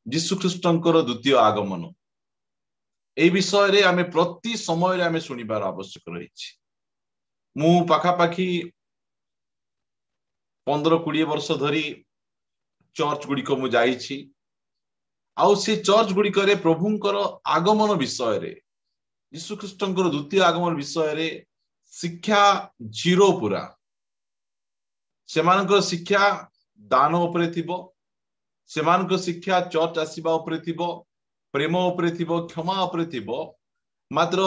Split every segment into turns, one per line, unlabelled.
यीशु ख्रीष्टंकर द्वितीय आगमन ए विषय रे आमे प्रति समय रे आमे सुनिबार आवश्यक रही मु पाखापाखी 15-20 वर्ष धरी चर्च गुड़िक मु जाइछि आउ से चर्च गुड़िक रे प्रभुंकर आगमन विषय रे यीशु ख्रीष्टंकर द्वितीय आगमन विषय रे शिक्षा जीरो पूरा सेमानकर शिक्षा दान उपरे थिबो सेमानकर शिक्षा चर्च आसीबा उपरे थिबो प्रेम उपरे थिबो क्षमा उपरे थिबो मात्र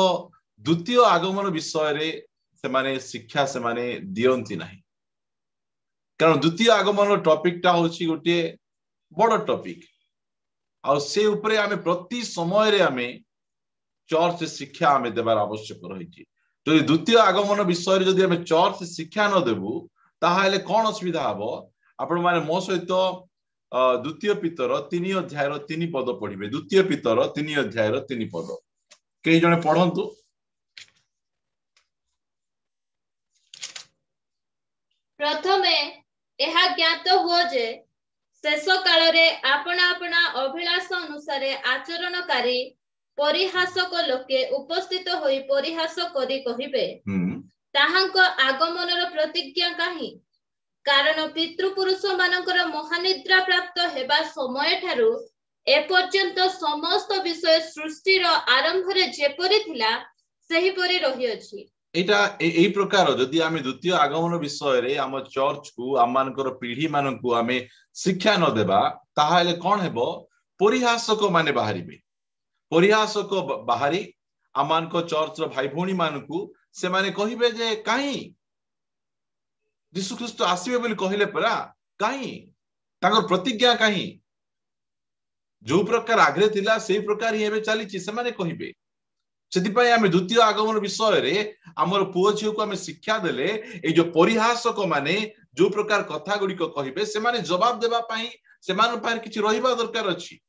द्वितीय आगमन विषय रे सेमाने शिक्षा सेमाने दियंती नाही कारण द्वितीय आगमन टॉपिक टा होची गोटे बड़ टॉपिक आ से उपरे आमे प्रति समय रे आमे चर्च शिक्षा आमे देबार आवश्यक रही तो द्वितीय आगमन विषय रे जदि आमे चर्च शिक्षा न देबु ताहाले कोन असुविधा हबो आपण माने मो सहित द्वितीय पीतर 3 अध्याय 3 पद पढ़िबे द्वितीय पीतर 3 अध्याय 3 पद कई जने पढ़ंतु
प्रथमे एहा ज्ञात हुओ जे शेष काल रे आपना आपना अभिलाष अनुसार आचरणकारी परिहासक लोके उपस्थित होई परिहास करी कहिबे ताहांक आगमनर प्रतिज्ञा काहि कारण पितृपुरुष मानकर महानिद्रा प्राप्त हेबा समय ठारू ए पर्यंत समस्त विषय सृष्टिर आरंभ रे जेपरि थिला सेहि परि रहि अछि
एटा एई प्रकार जदि आमे द्वितीय आगमन विषय रे हम चर्च को आमानकर पीढ़ी मानकू आमे शिक्षा न देबा ताहाले कोन हेबो परिहासक माने बाहरिबे परिहासक बाहरी आमानक चर्च रो भाई भौणी मानकू से माने कहिबे जे काई यीशु ख्रीष्ट आसीबे बोली कहिले परा काई तांकर प्रतिज्ञा काई जो प्रकार आग्रे थिला सेही प्रकार ही एबे चलीची से माने कहिबे सेतिपाई आमे द्वितीय आगमन विषय रे हमर पुओ झियो को आमे शिक्षा देले ए जो परिहासक माने जो प्रकार कथा गुडी को कहिबे से माने जवाब देबा पई से मान पार किछि रहिबा दरकार अछि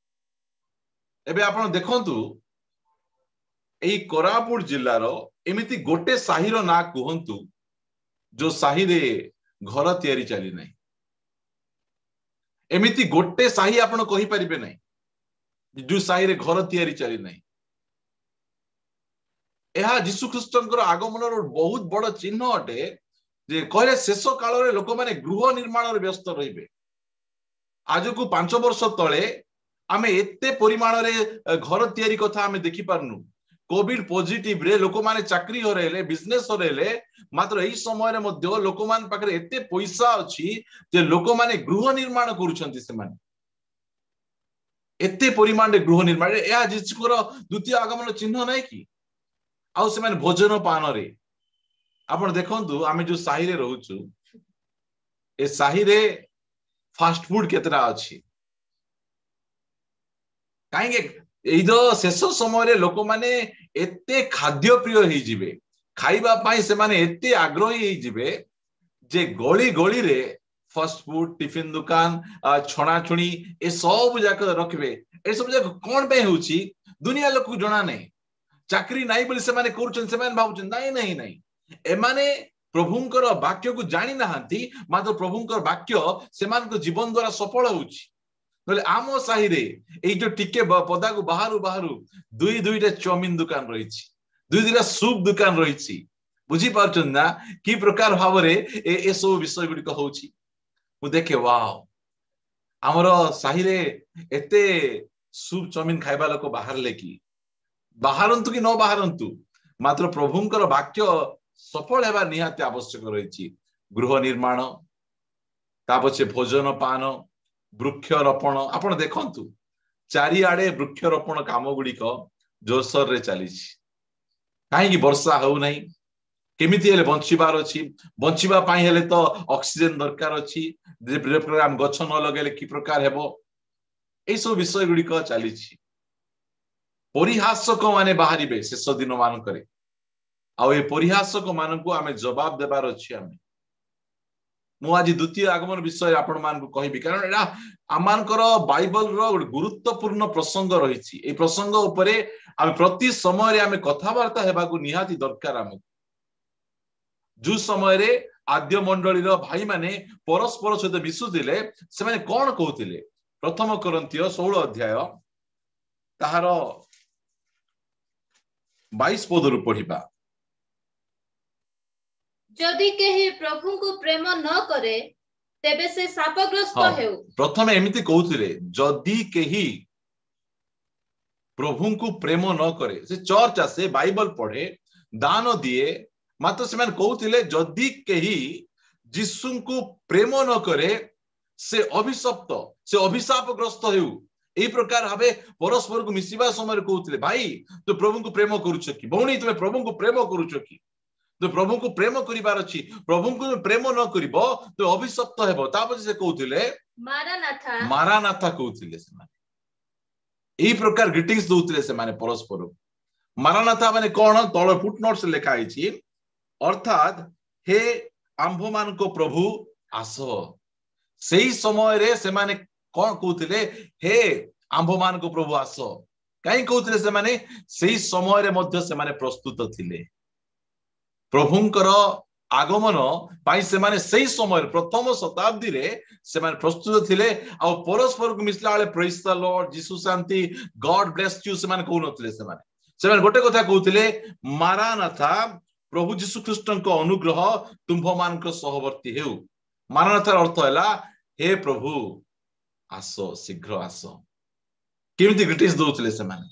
एबे आपण देखंतु एई कोरापुट जिल्ला रो एमिति गोटे साही रो ना कहंतु जो साही रे घर तयारी चली नाही एमिति गोटे साही आपण कहि परिबे नाही जो साही रे घर तयारी चली नाही एहा यीशु ख्रीष्टंकर आगमनर बहुत बड़ चिन्ह अटे जे कहले शेष काल रे लोक माने गृह निर्माण रे व्यस्त रहिबे आज को 5 वर्ष तळे आमे एते परिमाण रे घर तयारी कथा आमे देखि पारनु कोविड पॉजिटिव रे लोक माने चाकरी हरेले बिजनेस हरेले मात्र एही समय रे मध्य लोक मान पाखरे एते पैसा अछि जे लोक माने गृह निर्माण करूछंती से माने एते परिमाण रे गृह निर्माण एहा यीशुकर द्वितीय आगमन चिन्ह नै कि आउ से माने भोजन पान रे आपण देखंतु आमे जो साही रे रहउछु ए साही रे फास्ट फूड केतरा अछि काहेके एई दो शेष समय रे लोक माने एते खाद्य प्रिय हेई जिवे खाइबा पाई से माने एते आग्रही हेई जिवे जे गली गली रे फास्ट फूड टिफिन दुकान छणा छुणी ए सब जाक रखबे ए सब जाक कोन पे होउची दुनिया लोक को जणा नै चाकरी नाही बोली से माने करूछन से माने भाबुछन नाही नाही नाही ए माने प्रभुंकर वाक्य को जानि नाहंती मात्र प्रभुंकर वाक्य से मान को जीवन द्वारा सफल होउची बोले आमो साही रे एई जो टिके पदा को बाहरु बाहरु दुईटा चाउमिन दुकान रहिछि दुईटा सूप दुकान रहिछि बुझी पारछन ना की प्रकार भावरे ए सब विषय गुडी को होउची मु देखे वाओ हमरो साही रे एते सूप चाउमिन खाइबा लोक बाहर लेकी बाहरंतु कि न बाहरंतु मात्र प्रभुंकर वाक्य सफल हेबा निहाती आवश्यक रहिछि गृह निर्माण तापछे भोजन पान वृक्षरोपण आपण देखंतु चारि आडे वृक्षरोपण काम गुडी को जोरसोर रे चलीछि काहे कि वर्षा हो नाही केमिति हेले बंचिबार अछि बंचिबा पाई हेले तो ऑक्सीजन दरकार अछि जे प्रोग्राम गछ न लगेले की प्रकार हेबो ए सब विषय गुडी को चलीछि परिहासक माने बाहरिबे शेष दिन मान करे आ ए परिहासक मानकू आमे जवाब देबार अछि आमे मु आज द्वितीय आगमन विषय आपण मान को कहिबी कारण एरा आमानकर बाइबल रो गुरुत्वपूर्ण प्रसंग रहिछि ए प्रसंग उपरे आमे प्रति समय रे आमे कथा वार्ता हेबा को निहाती दरकार आमे जो समय रे आद्य मंडली रो भाई माने परस्पर सहित मिसुथिले से माने कोन कहउथिले प्रथम कोरिन्थियो 16 अध्याय ताहार 22 पदरु पढ़िबा।
जदि केही प्रभु को प्रेम न करे तेबे से शापग्रस्त हेउ।
प्रथम एमिति कहउथिले जदि केही प्रभु को प्रेम न करे से चर्च आसे बाइबल पढ़े दान दिए मात्र से मान कहउथिले जदि केही यीशु को प्रेम न करे से अभिशप्त से अभिशापग्रस्त हेउ। एई प्रकार भाबे परस्पर को मिसिबा समय कहउथिले भाई तो प्रभु को प्रेम करूछ कि भौणी तुमे प्रभु को प्रेम करूछ कि तो प्रभु को प्रेम करिबार अछि प्रभु को प्रेम न करिबो तो अभिशप्त हेबो। तापर से कहउथिले मारानाथा कहउथिले से माने एई प्रकार ग्रीटिंग्स दउथिले से माने परस्पर मारानाथा माने कोन तळ फुटनोट्स लिखा आइछि अर्थात हे आंभ मान को प्रभु आसो। सेई समय रे से माने कोन कहउथिले हे आंभ मान को प्रभु आसो काई कहउथिले से माने सेई समय रे मध्य से माने प्रस्तुत थिले प्रभुंकर आगमन पाई से माने सेई समय प्रथम शताब्दी रे से माने प्रस्तुत थिले आ परस्पर को मिसला वाले प्रेज द लॉर्ड जीसु शांति गॉड ब्लेस यू से माने कहउनथिले से माने गोटे कथा कहउथिले मारानाथा प्रभु जीसु ख्रीष्ट को अनुग्रह तुम्भ मान को सहवर्ती हेउ। मारानाथार अर्थ हैला हे प्रभु आसो शीघ्र आसो। केमिति ग्रीटिंग्स दउथिले से माने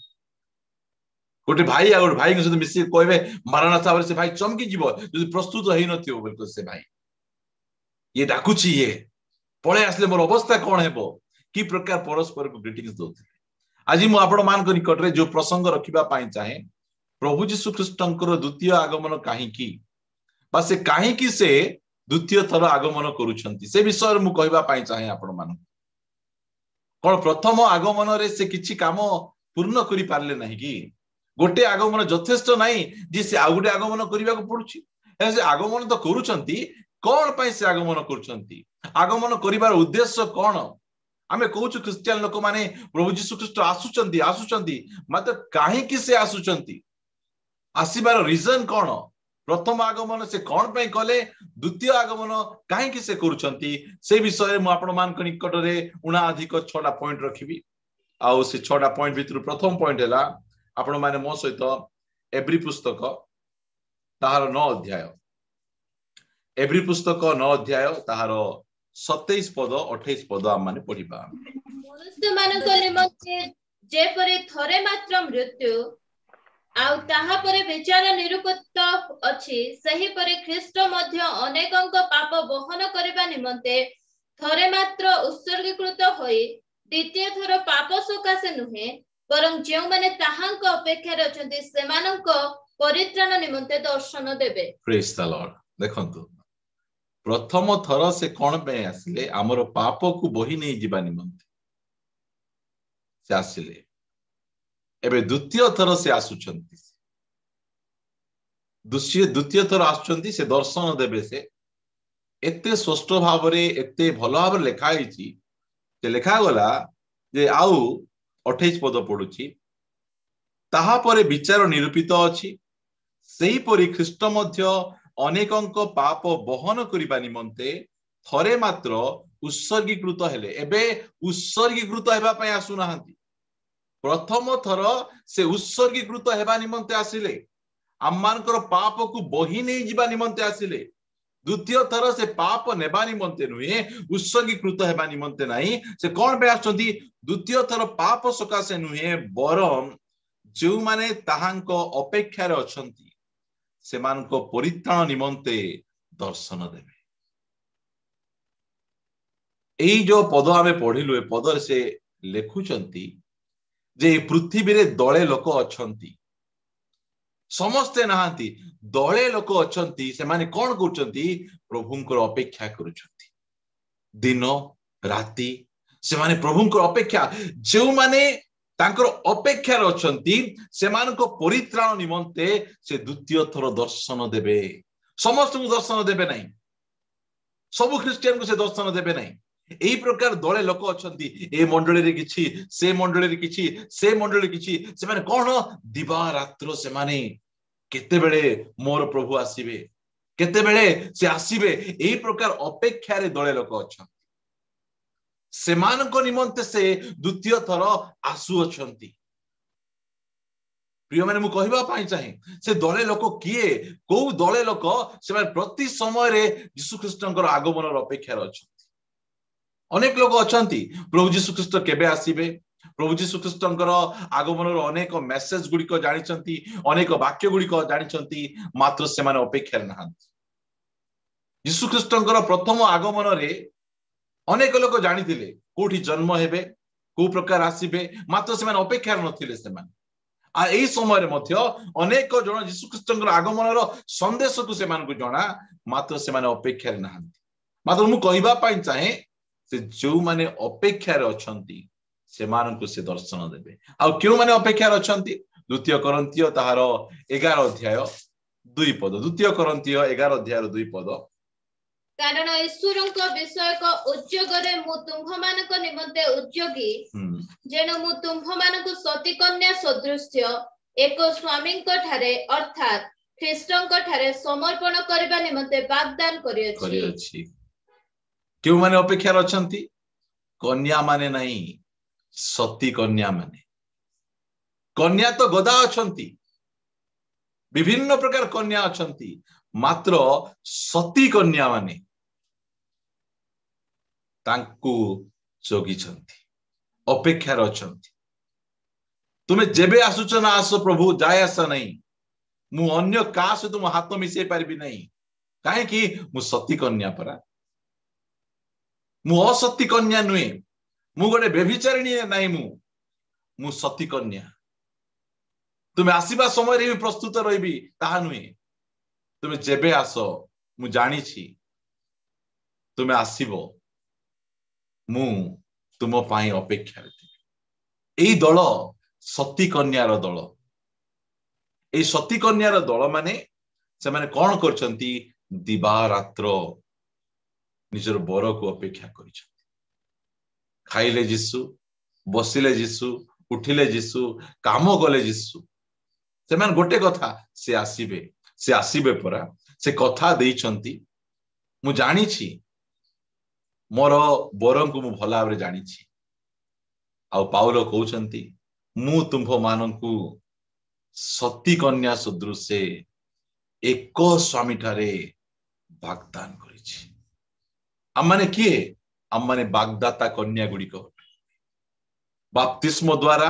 गोटे भाई आ गोटे भाई के सहित मिसी कहबे मारानाथा से भाई चमकी जीवो जदि प्रस्तुत हेइ नथियो बोल से भाई ये डाकुची ये पळे आसले मोर अवस्था कोन हेबो की प्रकार परस्पर को ग्रीटिंग्स दउथिले। आज मु आपण मान को निकट रे जो प्रसंग रखिबा पाई चाहे प्रभु जीसु ख्रीष्टंकर द्वितीय आगमन काहीकि बा से काहीकि से द्वितीय थर आगमन करूछंती से विषय मु कहबा पाई चाहे आपण मान कोन प्रथम आगमन रे से किछि काम पूर्ण करि पारले नाही कि गोटे आगमन यथेष्ट नाही जे से आ गोटे आगमन करिबा को पडुछि से आगमन तो करूछंती कोन पई से आगमन करूछंती आगमन करिवार उद्देश्य कोन आमे कहूछु क्रिश्चियन लोक माने प्रभु जीसु ख्रीष्ट आसुचंती आसुचंती मात्र काहीकि से आसुचंती आसीबार रीजन कोन प्रथम आगमन से कोन पई कले द्वितीय आगमन काहीकि से करूछंती से विषय मु आपण मान को निकट रे उना अधिक 6टा पॉइंट रखिबी आ से 6टा पॉइंट भितर प्रथम पॉइंट हैला आपण माने मो सहित एब्री पुस्तक ताहार 9 अध्याय एब्री पुस्तक 9 अध्याय ताहार 27 पद 28 पद हम माने पढिबा।
मनुष्य मान को निमंते जे परे थरे मात्र मृत्यु आउ ताहा परे विचार निरुपत अछि सही परे ख्रीष्ट मध्य अनेकंक पाप बहन करबा निमंते थरे मात्र उत्सर्गीकृत होई द्वितीय थर पाप सकाशे नुहे परं जे माने ताहांक अपेक्षा रे अछंती सेमानंक परित्राण निमंते दर्शन देबे।
Praise the Lord. देखंतु प्रथम थर से कोन पे आसिले हमर पाप को बही नै जिबा निमंते से आसिले एबे द्वितीय थर से आसुचंती द्वितीय थर आसुचंती से दर्शन देबे से एते स्पष्ट भाव रे एते भलो भाव लेखा आइची से लेखा गला जे आउ 28 पद पडुची ताहा परे विचार निरूपित अछि सेही परि ख्रीष्ट मध्य अनेकंक पाप बहन करिबा निमंते थरे मात्र उत्सर्गीकृत हेले एबे उत्सर्गीकृत हेबा पय आसु नाहंती प्रथम थर से उत्सर्गीकृत हेबा निमंते आसिले आमानकर पाप को बही नै जिबा निमंते आसिले द्वितीय थर से पाप नेबा निमंते नुहे उत्सर्गीकृत हेबा निमंते नाही से कोन पे आछंती द्वितीय थर पाप सकाशे नुहे बरम जो माने ताहांक अपेक्षा रे अछंती सेमान को परित्राण निमंते दर्शन देबे। एई जो पद आमे पढिलु ए पद से लेखुचंती जे पृथ्वी रे दळे लोक अछंती समस्ते नाहांती दळे लोक अछंती से माने कोन करचंती प्रभुंकर अपेक्षा करूचंती दिन राति से माने प्रभुंकर अपेक्षा जो माने तांकर अपेक्षा अछंती सेमान को परित्राण निमंते से द्वितीय थर दर्शन देबे। समस्त को दर्शन देबे नहीं सब ख्रिस्टियन को से दर्शन देबे नहीं एई प्रकार दळे लोक अछंती ए मंडली रे किछि से मंडली रे किछि से मंडली किछि से माने कोन दिवा रात्र से माने केते बेले मोर प्रभु आसीबे केते बेले से आसीबे एई प्रकार अपेक्षा रे दळे लोक अछंती सेमानक निमंते से द्वितीय थर आसुअछंती। प्रिय माने मु कहबा पाई चाहे से दले लोक किए को दले लोक से प्रति समय रे यीशु ख्रीष्टंकर आगमन अपेक्षा अछंती। अनेक लोक अछंती प्रभु यीशु ख्रीष्ट केबे आसीबे, प्रभु यीशु ख्रीष्टंकर आगमन अनेक मेसेज गुड़िक जानिछंती, अनेक वाक्य गुड़िक जानिछंती, मात्र से माने अपेक्षा नहांती। यीशु ख्रीष्टंकर प्रथम आगमन रे अनेक लोक जानिथिले कोठी जन्म हेबे, को प्रकार आसीबे, मात्र से माने अपेक्षा नथिले। से माने आ एई समय रे मध्य अनेक जन यीशु ख्रीष्टंकर आगमन रो संदेश को से मान को जणा, मात्र से माने अपेक्षा नहांती। मात्र मु कहबा पाई चाहे से जो माने अपेक्षा रे अछंती से मान को से दर्शन देबे। आ क्यों माने अपेक्षा रे अछंती? द्वितीय कोरिन्थियो ताहार 11 अध्याय 2 पद। द्वितीय कोरिन्थियो 11 अध्याय 2 पद।
कारण ईश्वरଙ୍କ विषयक उद्योगरे मु तुम्भमानक निमंते उद्योगी जेनो मु तुम्भमानक सती कन्या सदृश्य एक स्वामीଙ୍କ ठारे अर्थात ख्रीष्टଙ୍କ ठारे समर्पण करबा निमंते वाग्दान करियछि।
क्यों माने अपेक्षा रछंती? कन्या माने नहीं, सती कन्या माने। कन्या तो गदा अछंती, विभिन्न प्रकार कन्या अछंती, मात्र सती कन्या माने तांकु जोगिछंती, अपेक्षा रछंती। तुमे जेबे आसुच ना आसो प्रभु, जाय आसा नहीं, मु अन्य का से तुम हाथ मिसै पारबी नहीं। काहे कि मु सती कन्या परा, मु असती कन्या नुए, मु गोटे व्यभिचारिणी नहीं, मु सती कन्या। तुमे आसीबा समय रे प्रस्तुत रहिबी ताहा नुए। तुमे जेबे आसो मु जानी छी तुमे आसीबो, मु तुम पाई अपेक्षा रे। एई दल सती कन्यार दल। एई सती कन्यार दल माने से माने कोन करछंती? दिबा रात्र निजर बर को अपेक्षा करिछंती। खाइले जीसु, बसिले जीसु, उठिले जीसु, काम गले जीसु। से माने गोटे कथा, से आसीबे परा, से कथा देइछंती। मु जानी छी मोर बरं को मु भला भाबरे जानी छी। आ पाउलो कहउछंती मु तुंभ मानंकु सती कन्या सदृश एक स्वामी ठारे वाग्दान करिछि। आमाने किए? आमाने वाग्दाता कन्या गुड़िक। बाप्तिस्म द्वारा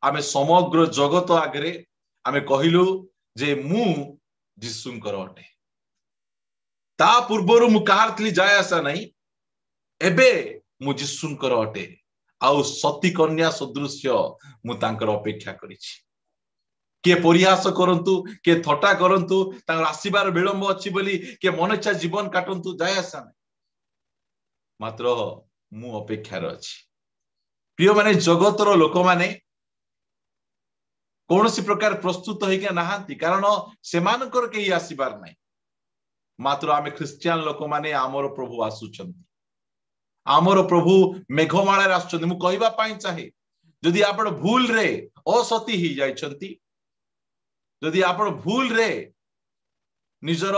आमे समग्र जगत आगरे आमे कहिलु जे मु जिसुंकर अटे। ता पूर्वरु मु काहार थली जाय आसा नहीं, एबे मु जिसुंकर अटे। आउ सती कन्या सदृश्य मु तांकर अपेक्षा करिछि। के परिहास करंतु, के थटा करंतु, तांकर आसीबार विलंब अछि बोली के मनइच्छा जीवन काटंतु, जाय आसा नहीं, मात्र मु अपेक्षा रे अछि। प्रिय माने जगतर लोक माने कौनसी प्रकार प्रस्तुत होइके नाहांती, कारण सेमानकर केही आसीबार नाही। मात्र आमे ख्रिस्टियान लोक माने आमर प्रभु आसुचंती। आमर प्रभु मेघमाळा आसुचंती। मु कहबा पाई चाहे जदि आपण भूल रे असती ही जाइछंती, जदि आपण भूल रे निजर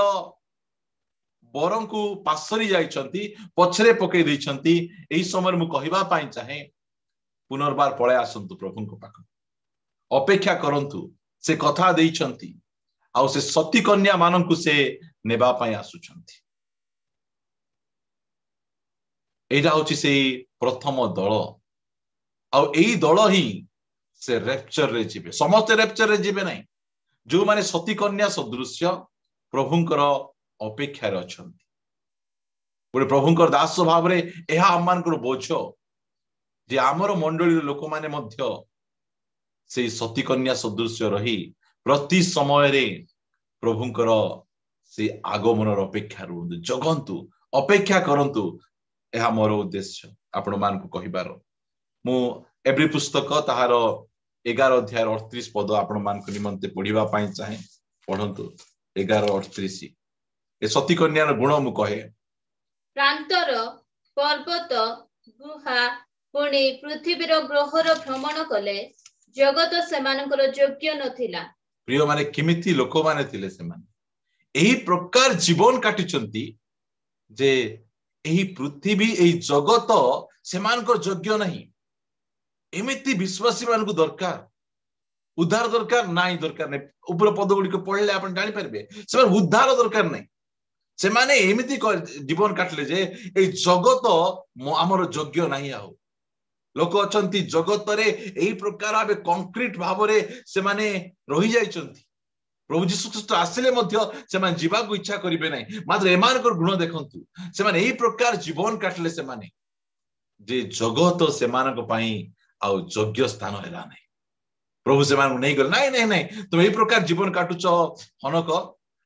बरं को पासरी जाइछंती, पछरे पकई दैछंती, एई समय मु कहबा पाई चाहे पुनर्बार पळे आसंतु प्रभुଙ୍କ पाख। अपेक्षा करंतु, से कथा देइछंती, आउ से सती कन्या मानंकु से नेबा पाई आसुछंती। एटा होची से प्रथम दल। आउ एई दल ही से रेप्चर रे जिबे। समस्त रेप्चर रे जिबे नाही, जो माने सती कन्या सदृश्य प्रभुंकर अपेक्षा रे अछंती। गोटे प्रभुंकर दास भाव रे एहा आमानकर बोझ जे आमर मंडली लोक माने मध्य से सती कन्या सदृश्य रही प्रति समय रे प्रभुंकर से आगमन अपेक्षा रुहंतु, जगंतु, अपेक्षा करंतु। एहा मोर उद्देश्य आपण मान को कहिबार। मु एवरी पुस्तक ताहार 11 अध्याय 38 पद आपण मान को निमंते पढिबा पाई चाहे। पढंतु 11:38। ए सती कन्यार गुण मु कहे।
प्रांतर पर्वत गुहा पुणी पृथ्वीर ग्रहर भ्रमण कले जगत सेमानकर योग्य नथिला।
प्रिय माने किमिति लोक माने थिले सेमाने एही प्रकार जीवन काटिचंती जे एही पृथ्वी एही जगत सेमानकर योग्य नहीं एमिति विश्वासी मानकु दरकार उद्धार दरकार नहीं दरकार नहीं ऊपर पद गुड़ी पढ़ले आप जानी पारे से उद्धार दरकार नहीं से माने एमिति जीवन काटले जे ए जगत आमर योग्य नहीं आ लोक अछंती जगत रे एही प्रकार आबे कंक्रीट भाव रे से माने रही जाइछंती प्रभु यीशु ख्रीष्ट आसिले मध्य से माने जीवा को इच्छा करिवे नहीं मात्र एमानकर गुण देखंतु से माने एही प्रकार जीवन काटले से माने जे जगत से मानक पई आ योग्य स्थान हैला नहीं प्रभु से मानक नहीं गल नहीं नहीं नहीं तुम एही प्रकार जीवन काटुछ हनक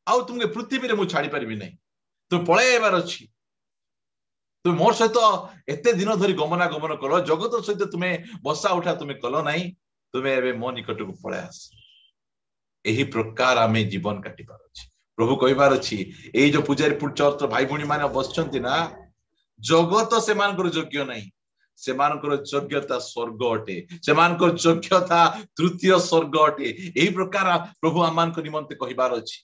आ तुमके पृथ्वी रे मु छाड़ी परिबि नहीं तुम पळेबार अछि तुम मोर सहित एते दिन धरी गमनागमन कल जगत सहित तुम्हें बसा उठा तुम्हें कल नहीं तुम्हें एवं मो निकट को पळे आस एही प्रकार आमे जीवन काटी पार अछि प्रभु कहबार अछि एई जो पूजारी चर्च भाई भणी माने बसचंती ना जगत से मानकर योग्य नहीं से मानकर योग्यता स्वर्ग अटे से मानकर योग्यता तृतीय स्वर्ग अटे एही प्रकार प्रभु आमान को निमंते कहबार अछि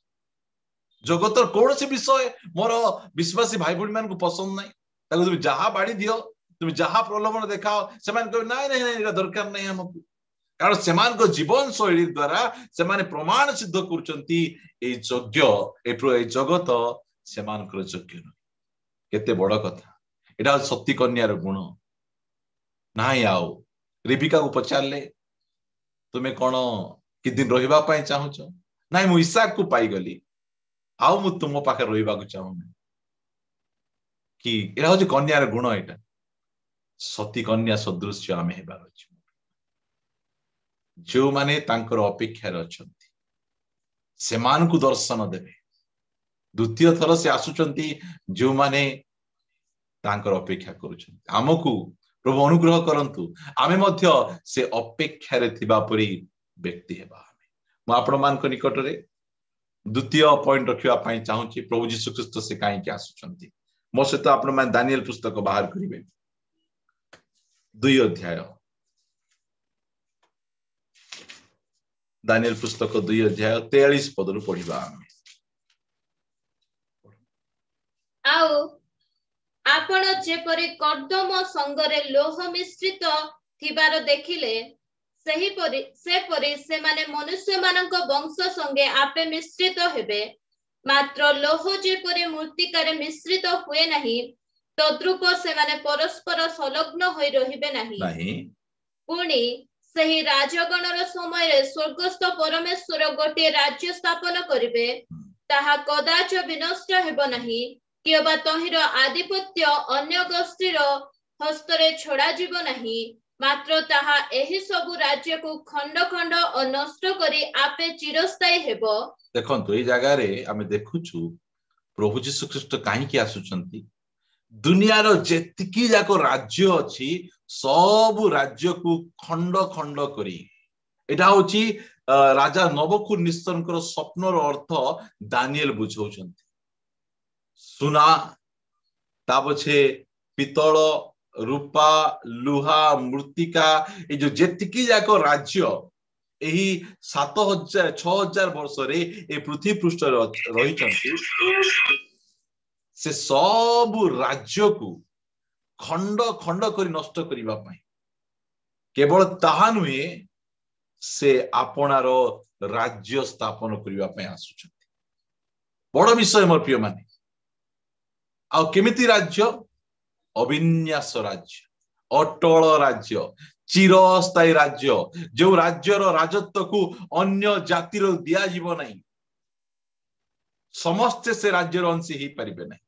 जगतर कौन से विषय मोर विश्वासी भाई भणी मान को पसंद नहीं तुम जहाँ बाड़ी दियो तुम जहाँ प्रलोभन देखाओ से नहीं नहीं नहीं दरकार नहीं हमको कारण से जीवन शैली द्वारा से प्रमाण सिद्ध करचंती ए जगत से योग्य न केते बड़ कथा एटा सती कन्यार गुण नाही आओ रिबिका को पचारले तुम्हें कौन कि दिन रहिबा पई चाहुच नाही मु इसाक को पाई गली आउ मु तुम पाखे रहिबा को चाहुनी कि एरा होची कन्यार गुण एटा सती कन्या सदृश आमे हेबार अछि जो माने तांकर अपेक्षा अछंती सेमान को दर्शन देबे द्वितीय थर से आसुचंती जो माने तांकर अपेक्षा करूछंती हमकु प्रभु अनुग्रह करंतु आमे मध्य से अपेक्षा रे थिबा परी व्यक्ति हेबा आमे म आपण मान को निकट रे द्वितीय पॉइंट रखिबा पई चाहूची प्रभु यीशु ख्रीष्ट से काई के आसुचंती मो सहित आपण मान दानिएल पुस्तक बाहर करिवे 2 अध्याय दानिएल पुस्तक 2 अध्याय 43 पद रु पढिबा आमे
आउ आपण जेपरि कर्दम संगरे लोह मिश्रित थिबार देखिले से माने मनुष्य मानक वंश संगे आपे मिश्रित हेबे मात्र लोह जेपरि मूर्तिकार मिश्रित हुए नहीं तद्रूप से माने परस्पर संलग्न होई रहिबे नहीं पुणी सही राजगणर समय स्वर्गस्थ परमेश्वर गोटे राज्य स्थापन करिवे ताहा कदाच विनष्ट हेबो नहीं किबा तहिर आधिपत्य अन्य गोष्ठीर हस्तरे छड़ा जीव नहीं मात्र ताहा एही सबु राज्य को खंड खंड और नष्ट करी आपे चिरस्थायी हेबो
देखंतु ए जगह रे आमे देखुछु प्रभु यीशु ख्रीष्ट काहे की आसुचंती दुनिया रो जेतिकी जाको राज्य अछि सब राज्य को खंड खंड करी एटा होची राजा नबुकदनेस्सर स्वप्नर अर्थ दानिएल बुझौचंती सुना तापछे पितल रूपा लुहा मृत्तिका ए जो जेतिकी जाको राज्य एही 6000-6000 वर्ष रे ए पृथ्वी पृष्ठ रही चंती से सब राज्य को खंड खंड करी नष्ट करिबा पई केवल ताहा नुहे से आपनार राज्य स्थापन करिबा पई आसुचंती बड़ विषय मोर प्रिय माने आ केमिति राज्य अविन्यास राज्य अटल राज्य चिरस्थायी राज्य जो राज्यर राजत्व को अन्य जातिर दिया जीव नहीं समस्ते से राज्यर अंशी ही परिबे नहीं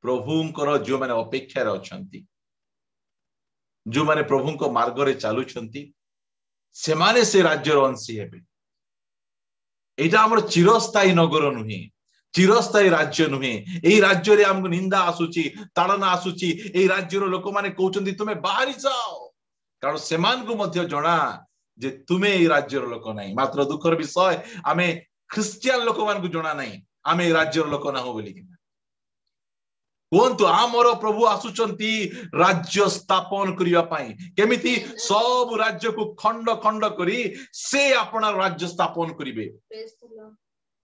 प्रभुंकर जो माने अपेक्षा अछंती जो माने प्रभुंको मार्ग रे चालुछंती से माने से राज्यर अंशी हेबे एटा हमर चिरस्थायी नगर नुहे चिरस्थायी राज्य नुहे एही राज्य रे हमको निंदा आसुची ताड़ना आसुची एही राज्यर लोक माने कहउचंती तुमे बाहरी जाओ कारण सेमान को मध्य जणा जे तुमे एही राज्यर लोक नाही मात्र दुखर विषय आमे क्रिश्चियन लोक मान को जणा नाही आमे एही राज्यर लोक ना हो बोली कि कहतु आमर प्रभु आसुचंती राज्य स्थापन करिया पाई केमिति सब राज्य को खंड खंड करी से अपना राज्य स्थापन करिवे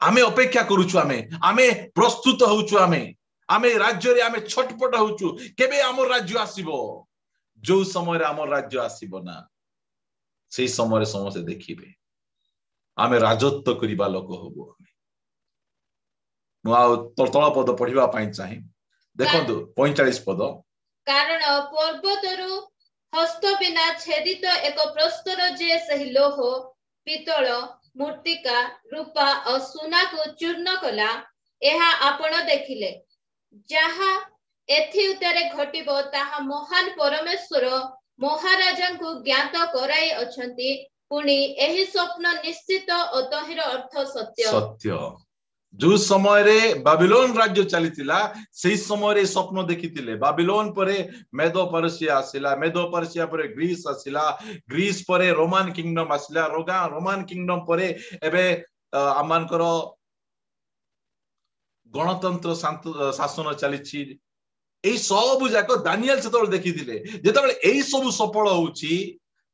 आमे अपेक्षा करूछु आमे प्रस्तुत होउछु आमे आमे राज्य रे आमे छटपट होचु केबे हमर राज्य आसीबो जो समय रे हमर राज्य आसीबो ना सेही समय रे समस्त देखिबे आमे राजत्व करिबा लोक होबो तल पद पढ़िबा पाई चाहे देखंतु 45 पद
कारण पर्वतरु हस्त बिना छेदित एक प्रस्तर जे सही लोह पितल मूर्तिका रूपा और सुना को चूर्ण कला एहा आपण देखिले जहा एथि उतारे घटिबो ताहा महान परमेश्वर महाराजा को ज्ञात कराई अछंती पुणी एही स्वप्न निश्चित अतहिर अर्थ सत्य
सत्य जो समय रे बाबिलोन राज्य चलीतिला सेही समय रे स्वप्न देखितिले बाबिलोन परे मेदो पर्सिया आसिला मेदो पर्सिया परे ग्रीस आसिला ग्रीस परे रोमान किंगडम आसिला रोमान किंगडम परे एबे आमानकर गणतंत्र शासन चलीछि एई सब जाक दानिएल सेतबेले देखितिले जेतबेले एई सब सफल होउछि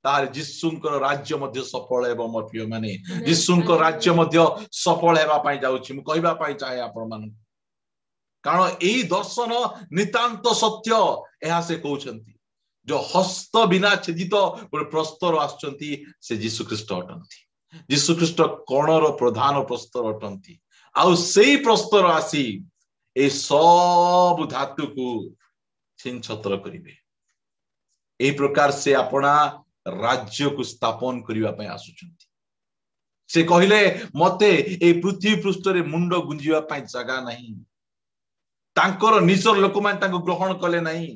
तार जिसुंकर राज्य मध्य सफल एवं मोर प्रिय माने जिसुंकर राज्य मध्य सफल हेबा पाई जाउछि मु कहबा पाई चाहे आपण मान कारण एई दर्शन नितांत सत्य एहा से कहउछंती जो हस्त बिना छेदित गोटे प्रस्तर आछंती से यीशु ख्रीष्ट अटंती यीशु ख्रीष्ट कोणर प्रधान प्रस्तर अटंती आउ सेई प्रस्तर आसी ए सब धातु को छिन छत्र करिवे एई प्रकार से अपना राज्य को स्थापन करिवा पय आसुचंती से कहिले मते ए पृथ्वी पृष्ठ रे मुंड गुंजिवा पय जगह नहीं तांकर निजर लोक मान तांको ग्रहण कले नहीं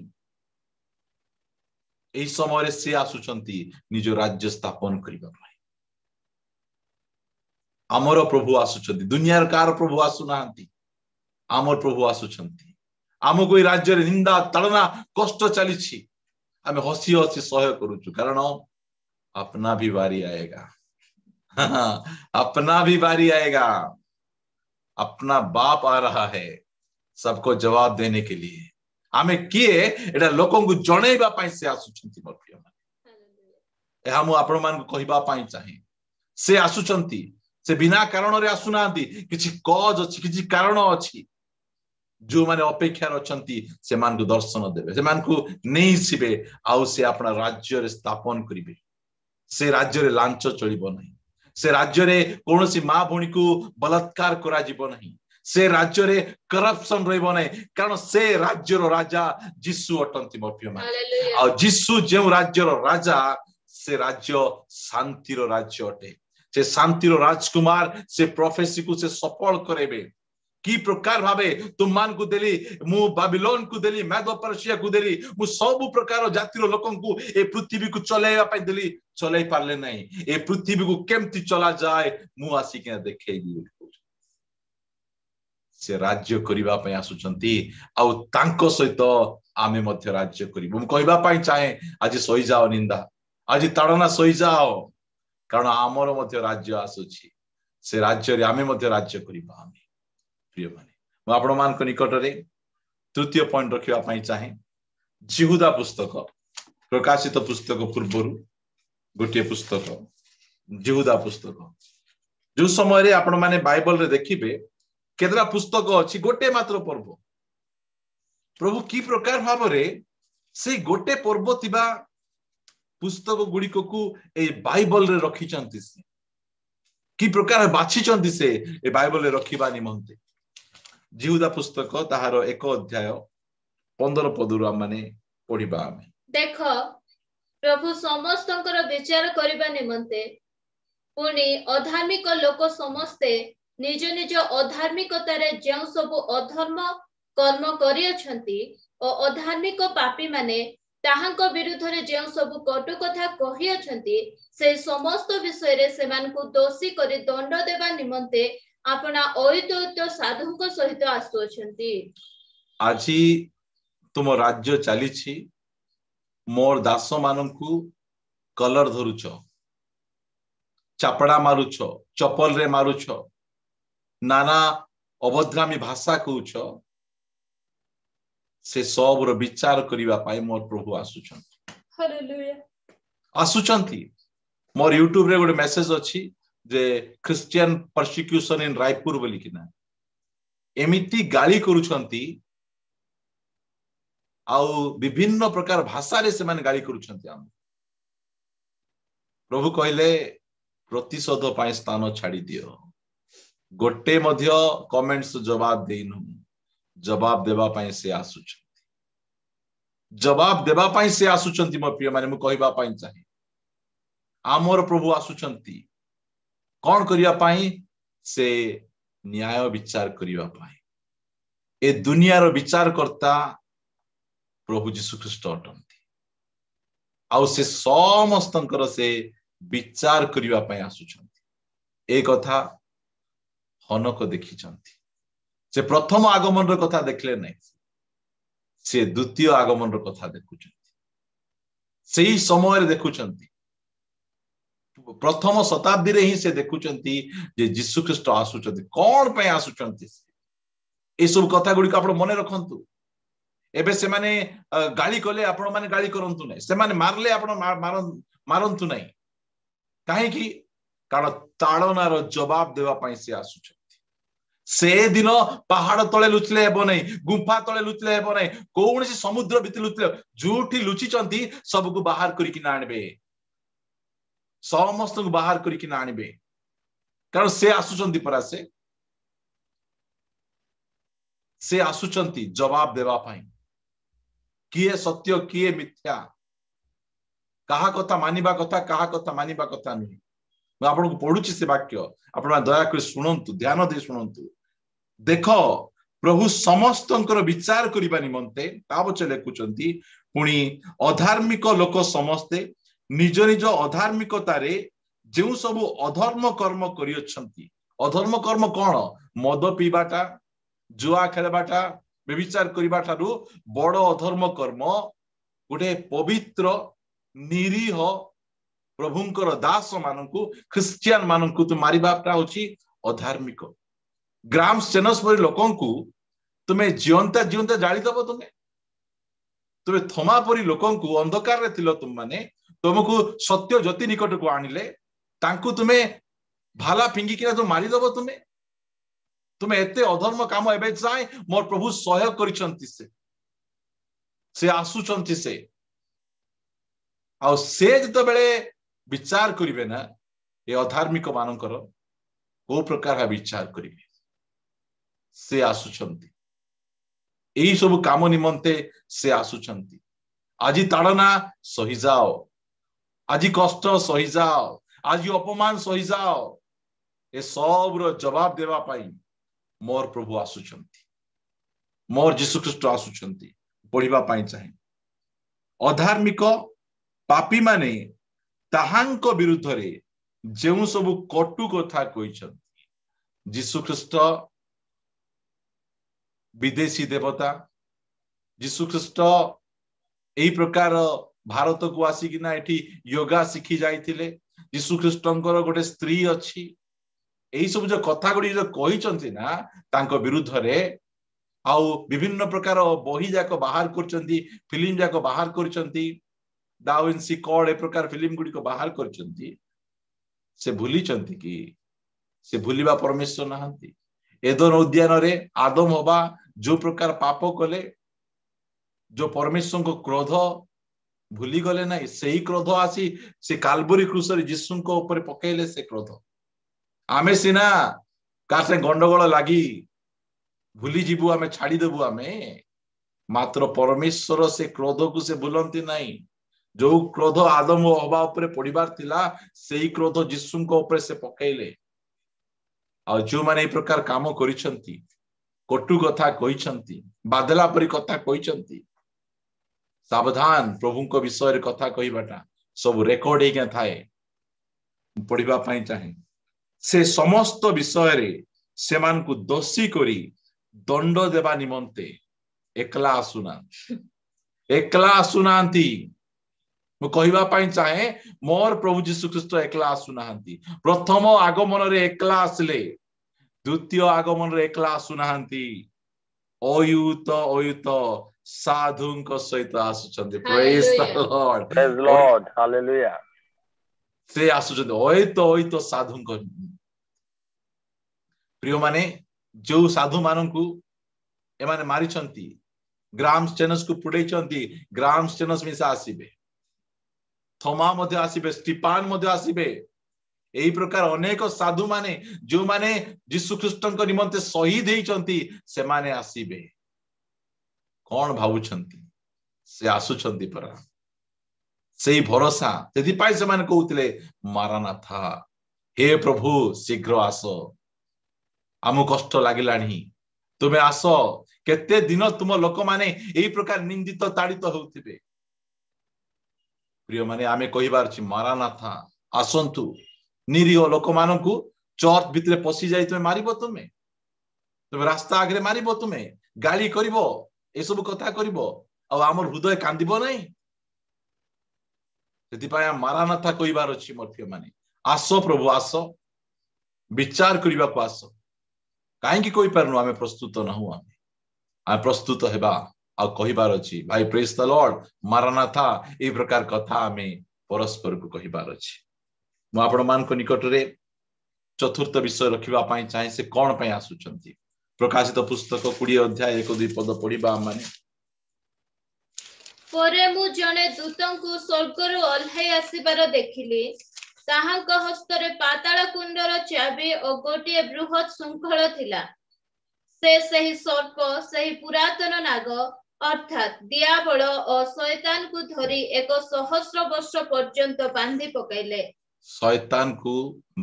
एई समय रे से आसुचंती निज राज्य स्थापन करिवा पय हमर प्रभु आसुचंती दुनियार कार प्रभु आसुनांती हमर प्रभु आसुचंती हमको राज्य रे निंदा तड़ना कष्ट चलीछि हमें हसी हसी सहय करूचु कारण अपना भी बारी आएगा अपना भी बारी आएगा अपना बाप आ रहा है सबको जवाब देने के लिए हमें किए एटा लोकों को जणैबा पई से आसुचंती मोर प्रिय माने एहा मु आपण मान को कहबा पई चाहे से आसुचंती से बिना कारण रे आसुनांती किछि कॉज अछि किछि कारण अछि जो माने अपेक्षा रचंती से मान को दर्शन देबे से मान को नहीं सिबे आउ से अपना राज्य रे स्थापन करिवे से राज्य रे लांच चलिबो नहीं से राज्य रे कोनोसी मां भणी को बलात्कार करा जीवो नहीं से राज्य रे करप्शन रहइबो नहीं कारण से राज्य रो राजा यीशु अटंती मोर प्रिय माने आ यीशु जे राज्य रो राजा से राज्य शांति रो राज्य अटे से शांति रो राजकुमार से प्रोफेसी को से सफल करेबे की प्रकार भावे तुम मान को देली मु बाबिलोन को देली मेदो पर्शिया को देली मु सब प्रकार जातिर लोकन को ए पृथ्वी को चलाइबा पई देली चलाई पारले नहीं ए पृथ्वी को केमती चला जाए मु आसी के देखेबी से राज्य करिबा पई आसुचंती आ तांको सहित आमे मध्य राज्य करिबो मु कहबा पई चाहे आज सोई जाओ निंदा आज ताड़ना सोई जाओ कारण आमर मध्य राज्य आसुची से राज्य रे आमे मध्य राज्य करिबा आमे प्रिय माने मु आपण मान को निकट रे तृतीय पॉइंट रखिबा पई चाहे जिहुदा पुस्तक प्रकाशित पुस्तक पूर्वरु गोटे पुस्तक जिहुदा पुस्तक जो समय रे आपण माने बाइबल रे देखिबे केतरा पुस्तक अछि गोटे मात्र पर्व प्रभु की प्रकार भाव रे से गोटे पर्व तिबा पुस्तक गुडी को ए बाइबल रे रखी चंती से की प्रकार बाछि चंती से ए बाइबल रे रखिबा निमंते जिहुदा पुस्तक ताहार 1 अध्याय 15 पदुर माने पढिबा आमे
देखो प्रभु समस्तंकर विचार करिबा निमंते पुनी अधार्मिक लोक समस्ते निज निज अधार्मिकतारे जेउ सब अधर्म कर्म करि अछंती ओ अधार्मिक पापी माने ताहांक विरुद्ध रे जेउ सब कटु कथा कहि अछंती से समस्त विषय रे सेमान को दोषी करि दंड देबा निमंते अपना अयुत साधुक सहित आसु अछंती
आजी तुम राज्य चली छी मोर दास माननकु कलर धरुछ चापड़ा मारुछ चपल रे मारुछ नाना अभद्रामी भाषा कहूछ से सब रो विचार करिवा पाई मोर प्रभु आसुछंती
हालेलुया
आसुछंती मोर यूट्यूब रे गोटे मेसेज अछि जे क्रिश्चियन परसिक्यूशन इन रायपुर बोली किना एमिति गाली करूछंती आउ विभिन्न प्रकार भाषा रे से माने गाली करूछंती हम प्रभु कहले प्रतिशोध पाए स्थान छाड़ी दियो गोटे मध्य कमेंट्स जवाब देइनु जवाब देबा पाए से आसुछंती जवाब देबा पाए से आसुछंती मो प्रिय माने मु कहबा पाए चाहे आमर प्रभु आसुछंती कौन करिया पाए से न्याय विचार करिया पाए ए दुनिया रो विचार करता प्रभु जीशु ख्रीष्ट अटंती आउ से समस्तंकर से विचार करिया पाए आसुछंती ए कथा हनक देखिछंती से प्रथम आगमन रो कथा देखले नै से द्वितीय आगमन रो कथा देखुछंती सेही समय रे देखुछंती प्रथम शताब्दी रे ही से देखुछंती जे यीशु ख्रीष्ट आसुछंती कोन पे आसुछंती ए सब कथा गुडी आपण मने रखंतु एबे से माने गाली कले आपण माने गाली करंतु नै से माने मारले आपण मारंतु नै काहे कि कारण ताड़ना रो जवाब देवा पई से आसुछंती से दिन पहाड़ तले लुचले हेबो नै गुफा तले लुचले हेबो नै कोनसी समुद्र भितर लुचले जोठी लुचिचंती सब को बाहर करी कि आनबे समस्त को बाहर करी कि आनबे कारण से आसुचंती परा से आसुचंती जवाब देवा पाई किए सत्य किए मिथ्या कहा कथा मानिबा कथा नहीं मैं आपन को पढुची से वाक्य आपण दया कर सुनंतु ध्यान दे सुनंतु देखो प्रभु समस्तंकर विचार करिबा निमंते ताबचे लेखुचंती पुणी अधार्मिक लोक समस्ते निज निज अधार्मिकतारे जो सब अधर्म कर्म करियछंती अधर्म कर्म कौन मद पीबाटा जुआ खेलबाटा व्यभिचार करिबाटारु बड़ अधर्म कर्म गोटे पवित्र निरीह प्रभुंकर दास मानकु ख्रिस्टियन मानकु तो मारिबाटा होची अधार्मिक ग्राम सेनस परि लोकंकु तुमे जीवंता जीवंता जाली दबो तुमे थमा परि लोकंकु अंधकार रे थिलो तुम माने तुमको सत्य ज्योति निकट को आनिले तांकु तुमे भाला फिंगी किना तो मारी दबो तुमे एते अधर्म काम एबे जाय मोर प्रभु सहयोग करिसंती से आसुचंती से आ से जत बेले विचार करिवे ना ए अधार्मिक मानकर को प्रकार विचार करिवे से आसुचंती एई सब काम निमंते से आसुचंती आजी ताड़ना सही जाओ आजी कष्ट सही जाओ आजी अपमान सही जाओ ए सब रो जवाब देवा पाई मोर प्रभु आसुचंती मोर यीशु ख्रीष्ट आसुचंती पढ़िबा पाई चाहे अधार्मिक पापी माने ताहांको विरुद्ध रे जेउ सब कटु कथा कहिसंती यीशु ख्रीष्ट विदेशी देवता यीशु ख्रीष्ट एई प्रकार भारत को आसिकिना एठी योगा शिखी जाइथिले यीशु ख्रीष्टंकर गोटे स्त्री अछि एई सब जो कथा गुडी जो कहिसंती ना तांको विरुद्ध रे आउ विभिन्न प्रकार बही जाक बाहर करचंती फिल्म जाक बाहर करचंती दा विंसी कोड ए प्रकार फिल्म गुडी को बाहर करचंती से भूली चंती कि से भूलिबा परमेश्वर नहंती एदन उद्यान रे आदम होबा जो प्रकार पाप कले जो परमेश्वर को क्रोध भूली गले ना सही क्रोध आसी से काल्वरी क्रूस रे यीशु को ऊपर पकेले से क्रोध आमे सिना कासे गंडगोल लागी भूली जीवु आमे छाड़ी देबु आमे मात्र परमेश्वर से क्रोध को से भूलंती नहीं जो क्रोध आदम और हवा ऊपर पड़िबार थिला सेही क्रोध यीशु को ऊपर से पकेले आ जो माने ए प्रकार काम करिसंती कटु कथा कहिसंती बादला परि कथा कहिसंती सावधान प्रभु को विषय रे कथा कहिबाटा सब रेकॉर्ड हे थाए पढ़िबा पाई चाहे से समस्त विषय रे सेमान को दोषी करी दंड देबा निमंते एकला आसुनांती मु कहिबा पाई चाहे मोर प्रभु यीशु ख्रीष्ट एकला आसुनांती प्रथम आगमन रे एकला आसले द्वितीय आगमन रे एकला आसुनांती अयुत साधुंक सहित आसुचंती प्रेज द लॉर्ड
हालेलुया
से आसुचंती अयुत साधुंक प्रिय माने जो साधु माननकु एमाने मारिचंती ग्राम स्टेनस को पुड़े ग्राम स्टेनस मिसा आसीबे थोमा मध्य आसीबे स्टीफान मध्य आसीबे एही प्रकार अनेक साधु माने जो माने यीशु ख्रीष्टଙ୍କ निमंते शहीद हेइचंती से माने आसीबे कौन भावुछंती से आसुछंती परा सेही भरोसा सेति पाई से माने कहउतले मारानाथा हे प्रभु शीघ्र आस आमु कष्ट लागिलानी तुमे आस केते दिन तुम लोक माने एही प्रकार निंदित ताड़ित होउथिबे प्रिय माने आमे कहिबार छी मारानाथा आसंतु निरीह लोक मानकु चर्च भितरे पसी जाई तुमे मारिबो तुमे रास्ता आगरे मारिबो तुमे गाली करिवो ए सब कथा करिवो आ हमर हृदय कांदिबो नै सेति पाया मारानाथा कहिबार अछि मोर प्रिय माने आसो प्रभु आसो विचार करिबा को आसो काहे की कोइ परनु आमे प्रस्तुत न हुआ आमे प्रस्तुत हेबा आ कहिबार अछि भाई प्रेज द लॉर्ड मारानाथा ए प्रकार कथा आमे परस्पर को कहिबार अछि मु आपण मान को निकट रे चतुर्थ विषय रखिबा पाई चाहे से कोन पाई आसुचंती प्रकाशित पुस्तक 20 अध्याय 1-2 पद पढिबा माने
परे मु जने दूतंकु स्वर्गरु ओल्हाई आसीबार देखिली ताहांक हस्तरे पाताल कुंडर चाबी ओ गोटिए बृहत शृंखल थिला से सही सर्प सही पुरातन नाग अर्थात दियाबल और शैतान को धरी 100 वर्ष पर्यंत बांधी पकाइले
शैतान को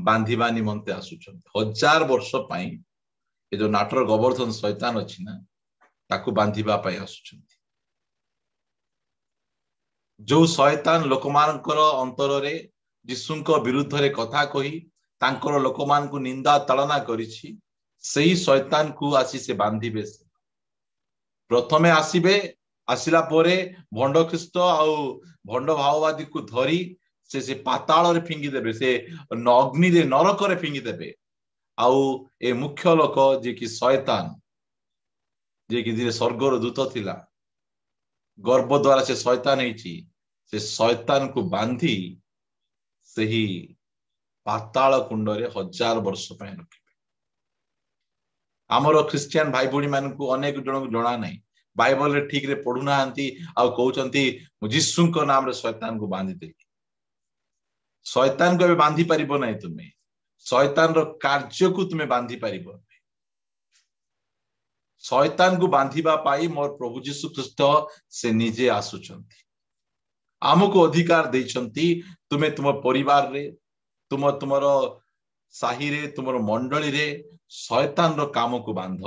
बांधिबा निमंते आसुचंती 1000 वर्ष पाई ए जो नाटर गोवर्धन शैतान अछि ना ताकू बांधिबा पाई आसुचंती जो शैतान लोकमानकर अंतर रे यीशुଙ୍କ विरुद्ध रे कथा कही तांकर लोकमान को निंदा ताड़ना करिछि सेही शैतान को आसी से बांधिबे प्रथमे आसीबे आसिला पोरे भंड ख्रीष्ट आ भंड भाववादी को धरी से पाताल रे फिंगी देबे से अग्नि रे नरक रे फिंगी देबे आउ ए मुख्य लोक जे कि शैतान जे कि धीरे स्वर्गर दूत थिला गर्भ द्वारा से शैतान हेची से शैतान को बांधी सही पाताल कुंड रे 1000 वर्ष पय रखिबे हमरो क्रिश्चियन भाई भणी मान को अनेक जन को जणा नै बाइबल रे ठीक रे पढु नाहंती आ कहउचंती यीशु को नाम रे शैतान को बांधी दे शैतान को बांधी परिबो नै तुमे शैतान रो कार्य को तुमे बांधी परिबो शैतान को बांधिबा पाई मोर प्रभु यीशु ख्रीष्ट से निजे आसुचंती आमको अधिकार देइचंती तुमे तुम परिवार रे तुम तुमरो साही रे तुमरो मंडली रे शैतान रो काम को बांध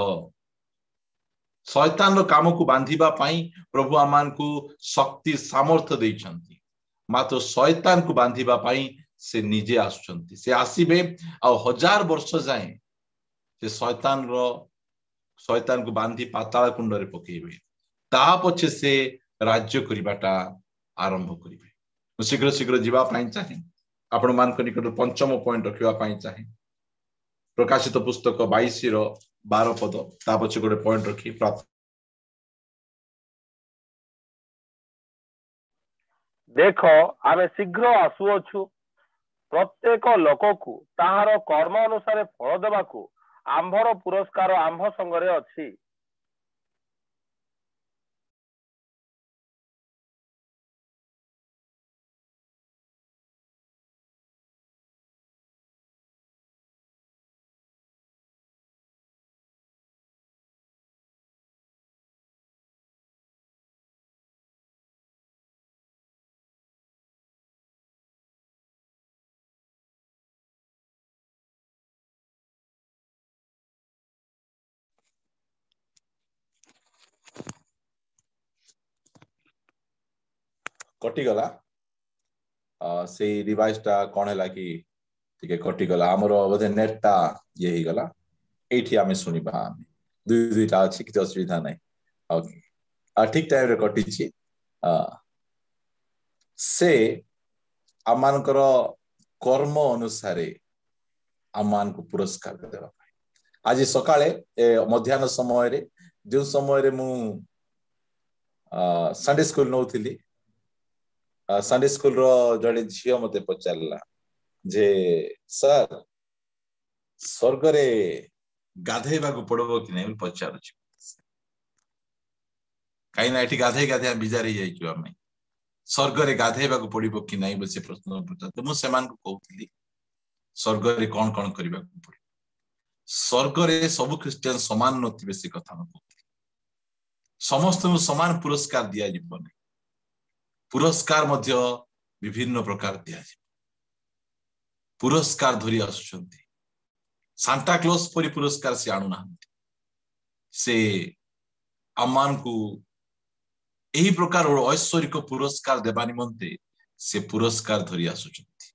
शैतान रो काम को बांधिबा पाई प्रभु आमान को शक्ति सामर्थ्य देइचंती मात्र शैतान को बांधिबा पाई से निजे आसुचंती से आसीबे आ 1000 वर्ष जाए से शैतान को बांधी पाताल कुंड रे पकेइबे ता पछे से राज्य करिबाटा आरंभ करिबे शीघ्र शीघ्र जीवा पाई चाहे आपण मान को निकट पंचम पॉइंट रखिबा पाई चाहे प्रकाशित पुस्तक 22 रो 12 पद ता पछे गोटे पॉइंट रखी प्राप्त
देखो आमे शीघ्र आसुअछु प्रत्येक लोक को ताहार कर्म अनुसार फल देबाकू आंभर पुरस्कार आंभ संगरे अछि
कटि गला से डिवाइस टा कोन हैला कि ठीक है कटि गला हमरो बधे नेट टा ये ही गला एठी आमे सुनिबा आमे दुई दुईटा अछि कि असुविधा नै ओके ठीक टाइम रे कटि छी से आमानकर कर्म अनुसार आमान को पुरस्कार देबा आज सकाळे मध्याह्न समय रे जो समय रे मु संडे स्कूल नौथिली संडे स्कूल रो जड़े झियो मते पचारला जे सर स्वर्ग रे गाधेबा को पड़बो कि नै पचारु छी कहीं ना गाधे गाधे विजार आम स्वर्ग गाधेबा पड़ो कि नहीं से प्रश्न पचार मुझे कहती स्वर्ग कौन कौन करने पड़े स्वर्ग सब ख्रीस्टियन समान नथिबे से कथा कहती समस्त समान पुरस्कार दिया नहीं पुरस्कार मध्य विभिन्न प्रकार दिया पुरस्कार धरी आसुचंती सांता क्लॉज परी पुरस्कार से आणु ना से आमान को यही प्रकार ऐश्वर्यिक पुरस्कार देवा निमंते से पुरस्कार धरी आसुचंती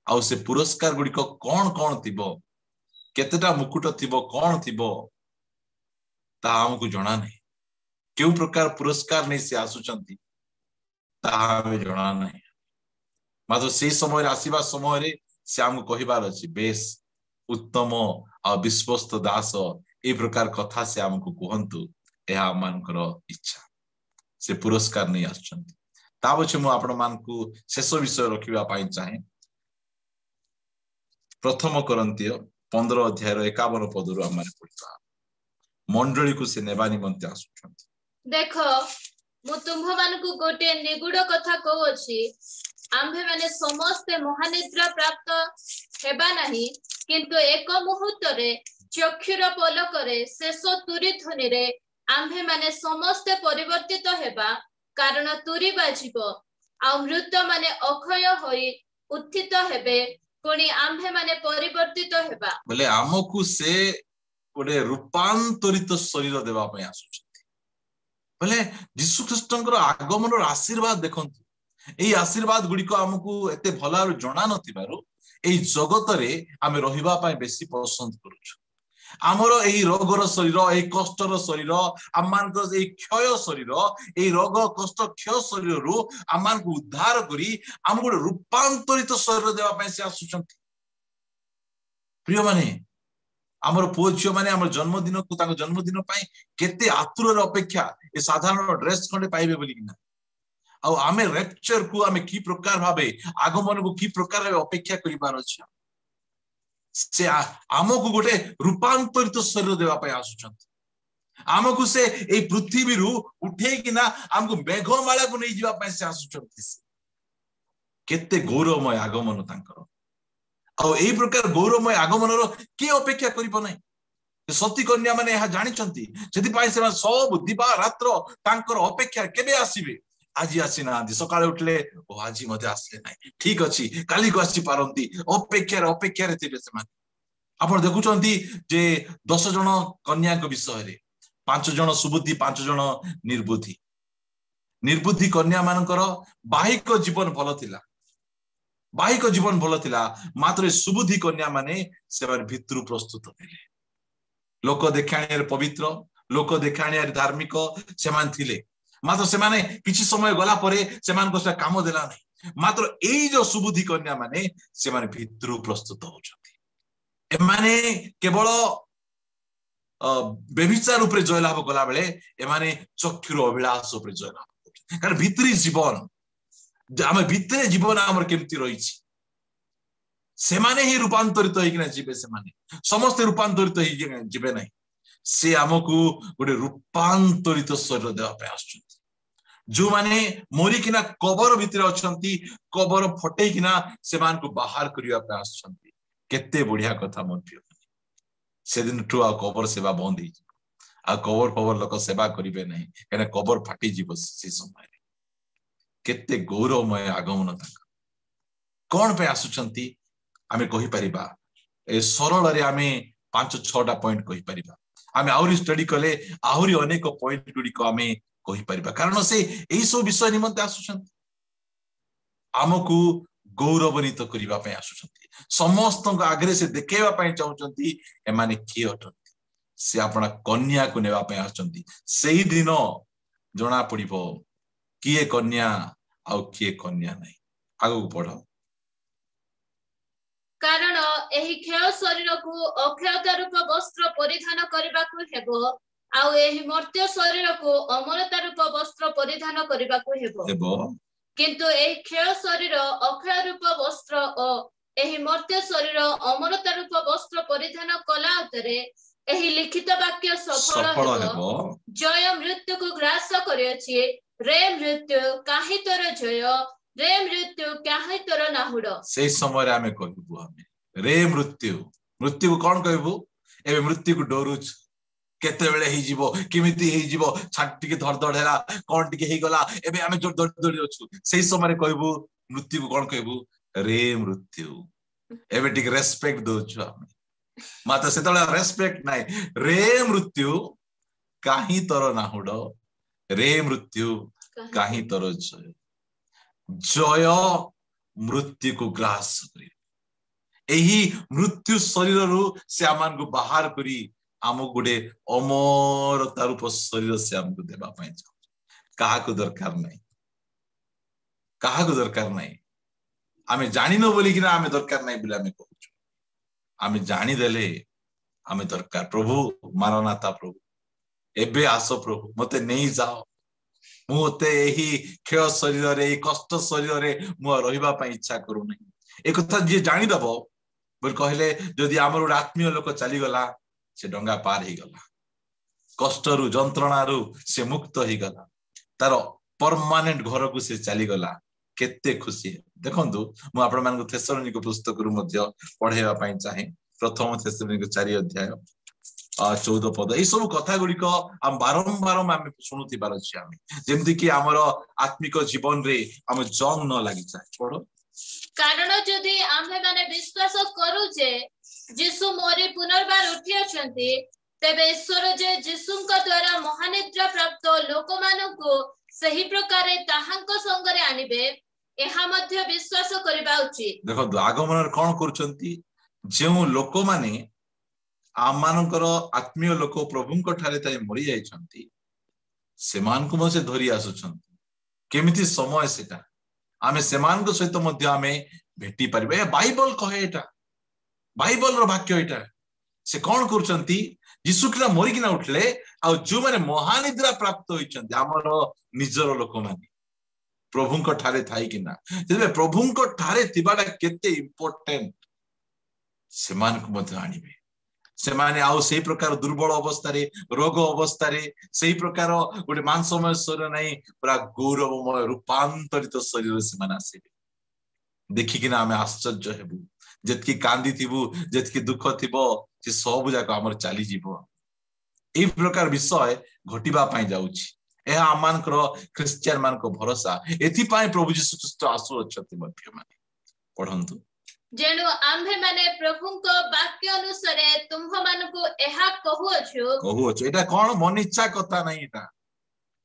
आउ से पुरस्कार गुड़िक कौन कौन थिबो केतेटा मुकुट थिबो कौन थिबो ता हमकु जणा नहीं केउ प्रकार पुरस्कार नहीं से आसुचंती ता हमें जणा नहीं मात्र से समय आसीबा समय से हमकु कहिबार अछि बेस उत्तम आ विश्वस्त दास ए प्रकार कथा से हमकु कहंतु एहा मानकर इच्छा से पुरस्कार नहीं आछंती ता पछे मु आपण मानकु शेष विषय रखिबा पाई चाहे प्रथम कोरिन्थिय 15 अध्याय 51 पदरु हमरे पढिबा मंडली को से नेबा निमंते आछंती
देखो मु तुम मानकु गोटे निगुड़ कथा कहू अछि आम्भे माने समस्त महानिद्रा प्राप्त हेबा नाही किंतु एक मुहूर्त रे चक्षुर पलकरे शेष तुरी ध्वनि रे आम्भे माने समस्त परिवर्तित हेबा कारण तुरी बाजिबो आ मृत माने अक्षय होई उत्थित हेबे पुणी आम्भे माने परिवर्तित हेबा
बोले हमकु से गोटे रूपांतरित शरीर देबा पय आसुछथि बोले यीशु ख्रीष्टंकर आगमन आशीर्वाद देखंतु एई आशीर्वाद गुड़िक आमको एते भला जना नथिबारु एई जगत रे आमे रहिबा पाए बेसी पसंद करूछु आमर एई रोगर शरीर एई कष्टर शरीर आमानक एई क्षय शरीर एई रोग कष्ट क्षय शरीर रु आमानक उद्धार करी आमको रूपांतरित शरीर देबा पाए से आसुचंती प्रिय माने आमर पुओ झियो माने आमर जन्मदिन को ताको जन्मदिन पाए केते आतुर अपेक्षा ए साधारण ड्रेस खंडे पाइबे बोली कि ना आ आमे रेप्चर को आमे की प्रकार भाबे आगमन को की प्रकार भाबे अपेक्षा करिबार अछि से आमको गोटे रूपांतरित शरीर देबा पय आसुचंती आमको से ए पृथ्वी रु उठे कि ना हमको मेघमाला को नै जिबा पय से आसुचंती केते गौरवमय आगमन तांकर आ एई प्रकार गौरवमय आगमन रो के अपेक्षा करिबो नै सती कन्या माने यह जानिचंती सेति पय से सब दिबा रात्र तांकर अपेक्षा केबे आसीबे आज आसी ना सकाळे उठले ओ आज मते आसले नाही ठीक अछि काली को आसी पारंती अपेक्षा रे थिबे से माने आपण देखुचंती जे 10 जण कन्या को विषय रे 5 जण सुबुद्धि 5 जण निर्बुद्धि कन्या मानकर बाहिक जीवन भलो थिला मात्र सुबुद्धि कन्या माने सेवर भितरु प्रस्तुत थिले लोक देखाणियार पवित्र लोक देखाणियार धार्मिक सेमान थिले मात्र से माने किछि समय गला परे सेमान को काम देला नहीं मात्र एई जो सुबुद्धि कन्या माने से माने भितरु प्रस्तुत होचंती ए माने केवल बेविचार ऊपर जयलाभ कला बेले ए माने चक्षुर अभिलाष ऊपर जयलाभ कारण भितरी जीवन आमे भितरे जीवन हमर केमती रहिछि से माने ही रूपांतरित होइकिना जीवे से माने समस्त रूपांतरित होइ जीवे नहीं से हमकु गोटे रूपांतरित शरीर देवा पे आछुंती जो माने मोरी किना कबर भितर अछंती कबर फटै किना से मान को बाहर करिया पे आछंती केते बढ़िया कथा मोर प्रिय से दिन टू आ कबर सेवा बंद ही आ कबर लोक सेवा करिवे नहीं केना कबर फाटी जीव से समय केते गौरवमय आगमन तक कोन पे आछुंती आमे कहि परिबा ए सरल रे आमे 5-6टा पॉइंट कहि परिबा आमे आउरी स्टडी कले आउरी अनेक पॉइंट गुडी को आमे कहि परिबा कारण से एई सब विषय निमंते आसुछंती आमकु गौरवान्वित करिबा पय आसुछंती समस्त आगरे से देखेबा पय चाहउछंती ए माने की अटंती से आपना कन्या को नेबा पय आसुछंती सेही दिन जणा पड़िबो किए कन्या आ किए कन्या नहीं आगु पढो
कारण एही क्षय शरीर को अक्षयता रूप वस्त्र परिधान करबा को हेबो आउ एही मर्त्य शरीर को अमरता रूप वस्त्र परिधान करबा को हेबो किंतु एही क्षय शरीर अक्षय रूप वस्त्र और एही मर्त्य शरीर अमरता रूप वस्त्र परिधान कला उतरे एही लिखित वाक्य सफल हेबो जय मृत्यु को ग्रास करियछि रे मृत्यु काहे तोर जय रे मृत्यु काहे तोर नाहुड
से समय आमे कहबू आमे रे मृत्यु मृत्यु को कौन कहबू एबे मृत्यु को डरुछ केते बेले ही जीवो किमिति ही जीवो छाट टिके धड़धड़ हेला कोन टिके ही गला एबे आमे जो दौड़ी अछु सेही समय कहबू मृत्यु को कौन कहबू रे मृत्यु एबे टिके रेस्पेक्ट दोछु आमे मात्र सेतले रेस्पेक्ट नाही रे मृत्यु काहे तोर नाहुड रे मृत्यु काहे तोर जय जय मृत्यु को ग्रास करी एही मृत्यु शरीर रु से आमान को बाहर करी आम गुडे अमरता रूप शरीर से हमको देबा पई कहा को दरकार नहीं कहा को दरकार नहीं आमे जानि न बोली कि ना आमे दरकार नहीं बोले आमे कहूछु आमे जानि देले आमे दरकार प्रभु मारनाता प्रभु एबे आसो प्रभु मते नहीं जाओ मुते एही खेय शरीर रे कष्ट शरीर रे मु रहिबा पई इच्छा करू नहीं एक कथा जे जानि दबो बोल कहले जदि हमर आत्मीय लोक चली गला से डंगा पार ही गला कष्ट रु जंत्रणा रु से मुक्त ही गला तार परमानेंट घर को से चली गला केते खुशी देखंतु मु आपण मान को थेसलोनिक पुस्तक रु मध्य पढेबा पई चाहे प्रथम थेसलोनिक 4 अध्याय 14 पद ए सब कथा गुड़िक हम बारंबार आम शुणुति पारछि आमे जेमति कि हमर आत्मिक जीवन रे हम जंग न लागि जाय पढो
कारण जदि आम्हे माने विश्वास करू जे यीशु मोरे पुनर्बार उठी अछंती तेबे ईश्वर जे यीशुंक द्वारा महानिद्रा प्राप्त लोक मानको सही प्रकारे ताहांक संगरे आनिबे एहा मध्य विश्वास करबा उचित देखो
आगमन कोन करछंती जेउ लोक माने आमानकर आत्मीय लोक प्रभुंक ठारे ताई मरि जाइछंती सेमान को मसे धरि आसुछंती केमिति समय सेटा आमे सेमान को सहित मध्य आमे भेटी परिबे बाइबल कहे एटा बाइबल रो वाक्य एटा से कोन करछंती यीशु ख्रीष्ट मरि किना उठले आ जो माने महानिद्रा प्राप्त होइछंती हमर निजर लोक माने प्रभुंक ठारे थाई किना जेबे प्रभुंक ठारे तिबाडा केते इंपोर्टेंट सेमान को मध्य आनिबे सेमाने आउ सेही प्रकार दुर्बल अवस्था रे रोग अवस्था रे सेही प्रकार गोटे मांसमय शरीर नहीं पूरा गौरवमय रूपांतरित शरीर से माने आसीबे देखि किना हमें आश्चर्य हेबु जेतकी कांदी थिबु जेतकी दुख थिबो से सब जाक हमर चाली जीवो ए प्रकार विषय घटिबा पई जाउछि एहा आमानकर क्रिश्चियन मान को भरोसा एथि पई प्रभु यीशु ख्रीष्ट आसु अछति मध्य माने पढंतु
जेनु आम्भे माने प्रभुंक वाक्य अनुसार तुम मानको एहा कहू
एटा कोन मन इच्छा कथा नहीं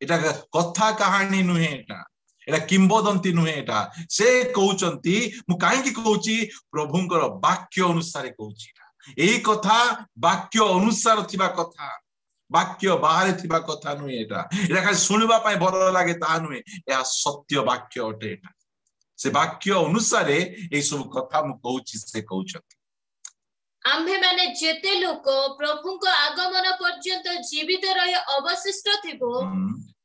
एटा कथा कहानी नुहे एटा किंबदंती नुहे एटा से कहउचंती मु काहे की कहउची प्रभुंकर वाक्य अनुसार कहउची एई कथा वाक्य अनुसार थिबा कथा वाक्य बाहर थिबा कथा नुहे एटा खाली सुनिबा पई भल लागे ता नुहे या सत्य वाक्य अटे एटा से वाक्य अनुसार ए सब कथा मु कहउची से कहउचंती
आम्भे माने जेते लोक प्रभुंक आगमन पर्यंत जीवित रहि अवशिष्ट थिबो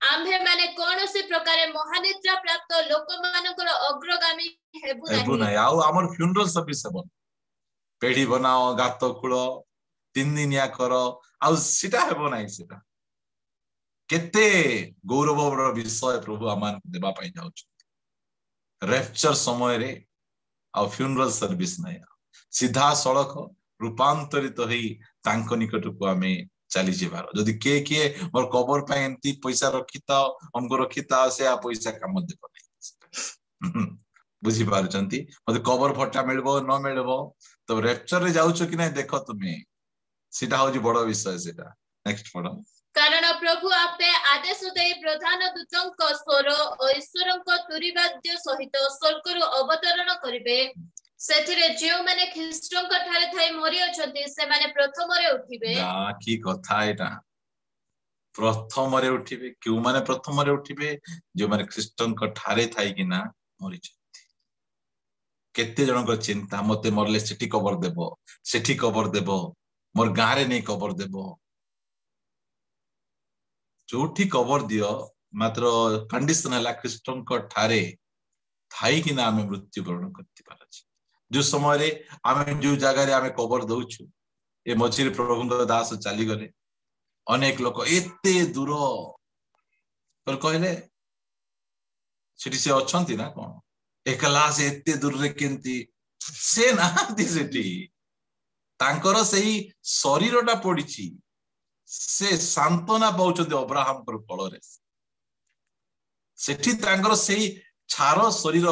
आम्भे माने कोनोसी प्रकारे महानिद्रा प्राप्त लोक मानकर अग्रगामी हेबु नाही
आउ हमर फ्यूनरल सर्विस हेबो पेढी बनाओ गात खुळ 3 दिनिया करो आउ सिटा हेबो नाही सिटा केते गौरवर विषय प्रभु आमान देबा पई जाउछ रैप्चर समय रे आ फ्यूनरल सर्विस नाही सीधा सड़क रूपांतरित होई तांको निकट को आमे चली जेबार जदि के मोर कबर पई एंती पैसा रखिता हमको रखिता से आ पैसा काम देखो नहीं बुझी पारचंती मते कबर फटा मिलबो न मिलबो तो रैप्चर रे जाउछो कि नहीं देखो तुम्हें सीधा होजी बड़ विषय सेटा नेक्स्ट पढो
कारण प्रभु आपे आदेश दे प्रधान दूतंक स्वर और ईश्वरंक तुरीवाद्य सहित स्वर्गरु अवतरण करिवे सेथिरे जेउ माने ख्रीष्टंक ठारे थाई मरि अछंती से माने प्रथम रे उठिबे
या की कथा एटा प्रथम रे उठिबे क्यों माने प्रथम रे उठिबे जो माने ख्रीष्टंक ठारे थाई किना मरि छथि केते जन को चिंता मते मरले सेठी कबर देबो मोर गारे नै कबर देबो जोठी कबर दियो मात्र कंडीशन हला ख्रीष्टंक ठारे थाई किना आमे मृत्यु वरण करति पारछि जो समय रे आमे जो जगह रे आमे कबर दउछु ए मझिर प्रभुंक दास चली गले अनेक लोक एते दूर कहले सेठी से अछंती ना कोन एकला से एते दूर रे केंती से नाहांती सेठी तांकर सेही शरीरटा पड़िछि से सांत्वना पाउछन्ती अब्राहम कर फଳରେ सेठी तांकर सेही छार शरीर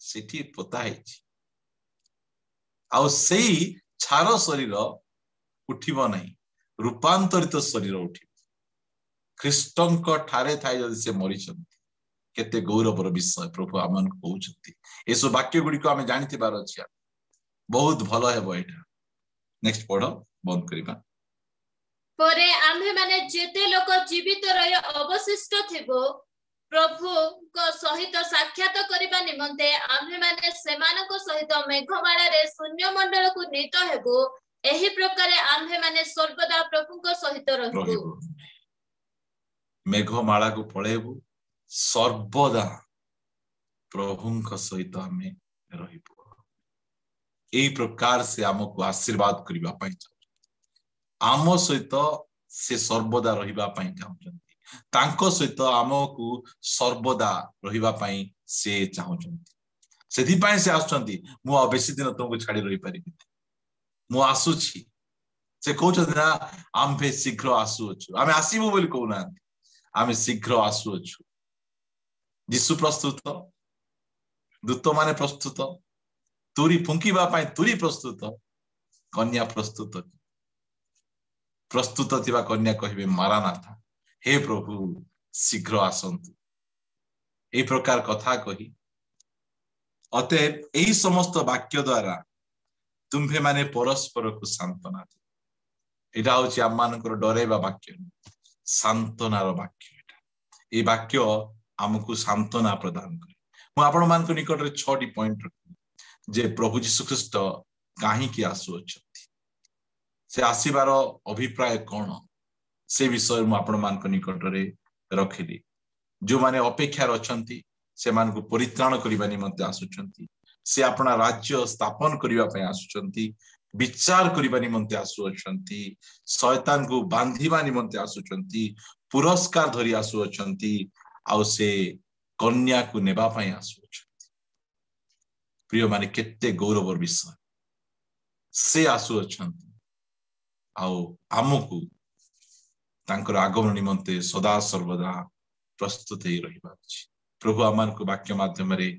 सेठी पोता ହେଇछि आउ सेही छार शरीर उठिबो नाही रूपांतरित शरीर उठिबो ख्रीष्टंक ठारे थाई जदि से मरिछन्ती केते गौरवर विषय प्रभु आमन कहउछन्ती एसो वाक्य गुडी को आमे जानितिबार अछि बहुत भलो हेबो एटा नेक्स्ट पढो बंद करिबा
परे आम्हे माने जेते लोक जीवित रहि अवशिष्ट थिबो प्रभु को सहित साक्षात करिबा निमंते आम्हे माने सेमानको सहित मेघमाला रे शून्य मंडल को नीत हेबो एही प्रकारे आम्हे माने सर्वदा प्रभु को सहित रहबो
मेघमाला को पळेबो सर्वदा प्रभु सहित आमे रहिबो एही प्रकार से हमको आशीर्वाद करिबा पई आम सहित से सर्वदा रहिबा पई चाहउछन्ती तांको सहित आमको सर्वदा रहिबा पई से चाहउछन्ती सेथि पई से आछन्ती मु आ बेसी दिन तुमको छाडी रहि परिबि मु आसुछि से कहउछन्ती ना आम्भे शीघ्र आसुछु आमे आसीबो बोली कहउना आमे शीघ्र आसुछु यीशु प्रस्तुत दूत माने प्रस्तुत तुरी फुंकीबा पई तुरी प्रस्तुत कन्या प्रस्तुत प्रस्तुत थिबा कन्या कहिबे मारानाथा हे प्रभु शीघ्र आसंतु ए प्रकार कथा कही अतएव एही समस्त वाक्य द्वारा तुम्भे माने परस्पर को सांत्वना एटा होछि आम मानकर डरेबा वाक्य सांत्वनार वाक्य एटा ए वाक्य हमकु सांत्वना प्रदान करे मु आपण मानक निकट रे 6टी पॉइंट रखि जे प्रभु यीशु ख्रीष्ट काहे कि आसु अछथि से आसीबार अभिप्राय कोन से विषय मु आपण मानक निकट रे रखिली जो माने अपेक्षा रछंती से मान को परित्राण करिबा निमंते आसुचंती से अपना राज्य स्थापन करिबा पय आसुचंती विचार करिबा निमंते आसुचंती शैतान को बांधिबा निमंते आसुचंती पुरस्कार धरि आसुचंती आउ से कन्या को नेबा पय आसुचंती प्रिय माने केते गौरवर विषय से आसुचंती आउ आमको तांकर आगमन निमंते सदा सर्वदा प्रस्तुत ही रहिबा अछि प्रभु आमान को वाक्य माध्यम रे